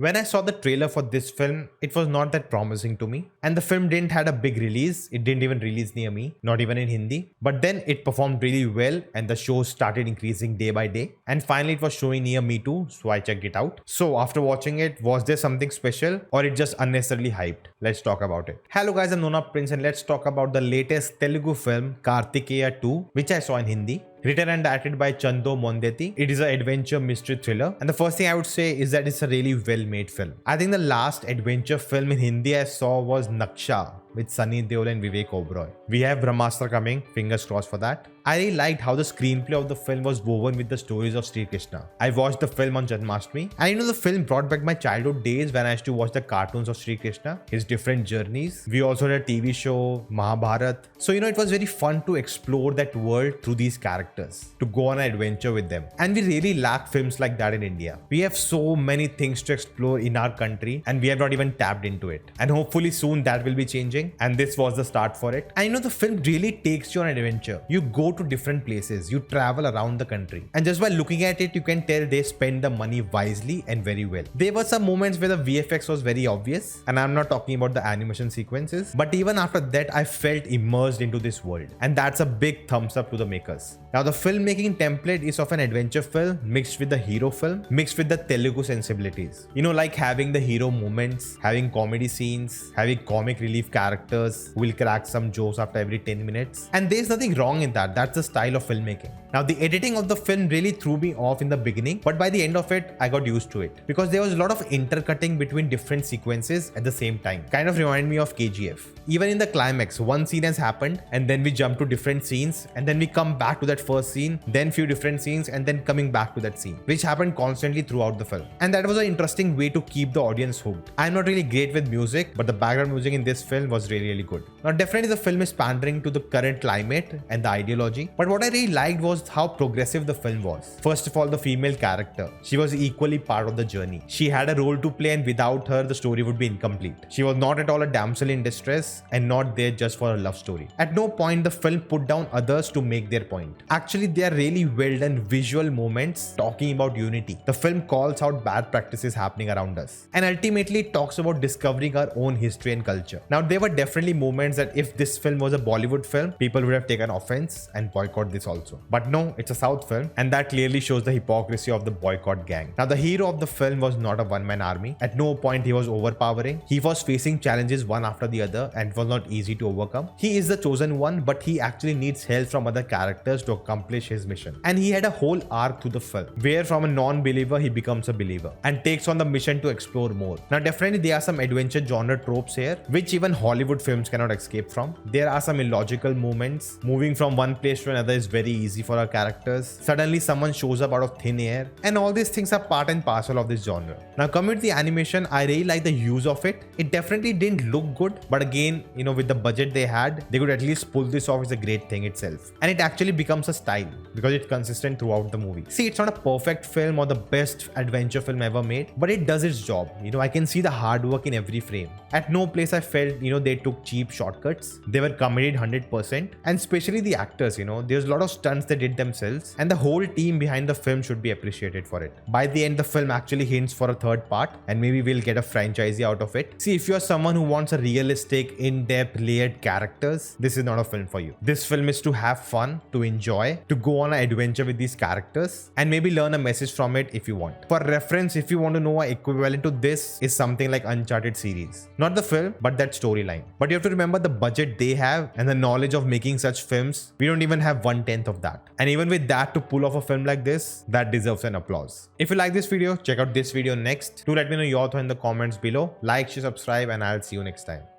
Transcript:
When I saw the trailer for this film, it was not that promising to me. And the film didn't had a big release. It didn't even release near me, not even in Hindi. But then it performed really well and the show started increasing day by day. And finally it was showing near me too, so I checked it out. So after watching it, was there something special or it just unnecessarily hyped? Let's talk about it. Hello guys, I'm Nona Prince and let's talk about the latest Telugu film Karthikeya 2, which I saw in Hindi. Written and directed by Chandoo Mondeti. It is an adventure mystery thriller. And the first thing I would say is that it's a really well made film. I think the last adventure film in Hindi I saw was Naksha with Sunny Deol and Vivek Oberoi. We have Brahmastra coming, fingers crossed for that. I really liked how the screenplay of the film was woven with the stories of Sri Krishna. I watched the film on Janmashtami and the film brought back my childhood days when I used to watch the cartoons of Sri Krishna, his different journeys. We also had a TV show, Mahabharat. So it was very fun to explore that world through these characters, to go on an adventure with them. And we really lack films like that in India. We have so many things to explore in our country and we have not even tapped into it. And hopefully soon that will be changing. And this was the start for it. And the film really takes you on an adventure. You go to different places, you travel around the country, and just by looking at it you can tell they spend the money wisely and very well. There were some moments where the VFX was very obvious, and I'm not talking about the animation sequences, but even after that I felt immersed into this world, and that's a big thumbs up to the makers. Now the filmmaking template is of an adventure film mixed with the hero film, mixed with the Telugu sensibilities. Like having the hero moments, having comedy scenes, having comic relief characters who will crack some jokes after every 10 minutes. And there's nothing wrong in that. That's the style of filmmaking. Now the editing of the film really threw me off in the beginning, but by the end of it, I got used to it because there was a lot of intercutting between different sequences at the same time. Kind of remind me of KGF. Even in the climax, one scene has happened and then we jump to different scenes and then we come back to that first scene, then few different scenes and then coming back to that scene, which happened constantly throughout the film. And that was an interesting way to keep the audience hooked. I'm not really great with music, but the background music in this film was really good. Now definitely the film is pandering to the current climate and the ideology, but what I really liked was how progressive the film was. First of all, the female character. She was equally part of the journey. She had a role to play and without her, the story would be incomplete. She was not at all a damsel in distress and not there just for a love story. At no point the film put down others to make their point. Actually, they are really well done visual moments talking about unity. The film calls out bad practices happening around us and ultimately it talks about discovering our own history and culture. Now, there were definitely moments that if this film was a Bollywood film, people would have taken offense and boycott this also. But no, it's a South film and that clearly shows the hypocrisy of the boycott gang. Now the hero of the film was not a one-man army. At no point he was overpowering. He was facing challenges one after the other and it was not easy to overcome. He is the chosen one, but he actually needs help from other characters to accomplish his mission. And he had a whole arc through the film where from a non-believer he becomes a believer and takes on the mission to explore more. Now definitely there are some adventure genre tropes here which even Hollywood films cannot escape from. There are some illogical moments. Moving from one place to another is very easy for our characters. Suddenly someone shows up out of thin air and all these things are part and parcel of this genre. Now coming to the animation, I really like the use of it. It definitely didn't look good, but again, with the budget they had, they could at least pull this off. Is a great thing itself. And it actually becomes a style because it's consistent throughout the movie. See, it's not a perfect film or the best adventure film ever made, but it does its job. I can see the hard work in every frame. At no place I felt, they took cheap shortcuts. They were committed 100%, and especially the actors, there's a lot of stunts they did themselves, and the whole team behind the film should be appreciated for it. By the end, the film actually hints for a third part, and maybe we'll get a franchisee out of it. See, if you're someone who wants a realistic, in-depth, layered characters, this is not a film for you. This film is to have fun, to enjoy, to go on an adventure with these characters, and maybe learn a message from it if you want. For reference, if you want to know an equivalent to this is something like Uncharted series. Not the film, but that storyline. But you have to remember the budget they have and the knowledge of making such films. We don't even have 1/10 of that. And even with that, to pull off a film like this, that deserves an applause. If you like this video, check out this video next. Do let me know your thoughts in the comments below. Like, share, subscribe, and I'll see you next time.